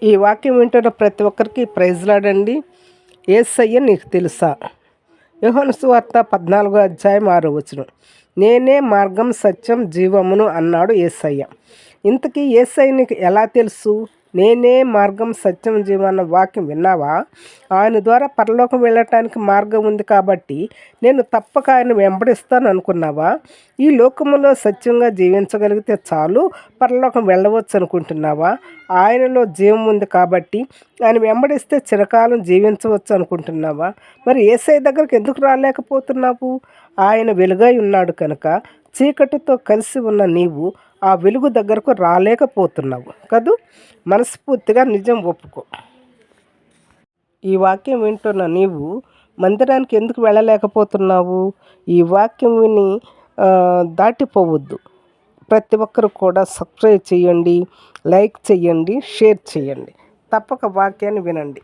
ఈ వాక్యం వింటున్న ప్రతి ఒక్కరికి ప్రైజ్లాడండి. యేసయ్య నీకు తెలుసా? యోహాను సువార్త 14వ అధ్యాయం 6వ వచనం. నేనే మార్గం సత్యం జీవమును అన్నాడు యేసయ్య. ఇంతకీ యేసయ్య నీకు ఎలా తెలుసు? నేనే మార్గం సత్యం జీవం అన్న వాక్యం విన్నావా? ఆయన ద్వారా పరలోకం వెళ్ళటానికి మార్గం ఉంది కాబట్టి నేను తప్పక ఆయన వెంబడిస్తాను అనుకున్నావా? ఈ లోకములో సత్యంగా జీవించగలిగితే చాలు పరలోకం వెళ్ళవచ్చు అనుకుంటున్నావా? ఆయనలో జీవం ఉంది కాబట్టి ఆయన వెంబడిస్తే చిరకాలం జీవించవచ్చు అనుకుంటున్నావా? మరి యేసయ్య దగ్గరికి ఎందుకు రాలేకపోతున్నావు? ఆయన వెలుగై ఉన్నాడు కనుక చీకటితో కలిసి ఉన్న నీవు ఆ వెలుగు దగ్గరకు రాలేకపోతున్నావు కదూ. మనస్ఫూర్తిగా నిజం ఒప్పుకో. ఈ వాక్యం వింటున్న నీవు మందిరానికి ఎందుకు వెళ్ళలేకపోతున్నావు? ఈ వాక్యం విని దాటిపోవద్దు. ప్రతి ఒక్కరు కూడా సబ్స్క్రైబ్ చేయండి, లైక్ చేయండి, షేర్ చేయండి. తప్పక వాక్యాన్ని వినండి.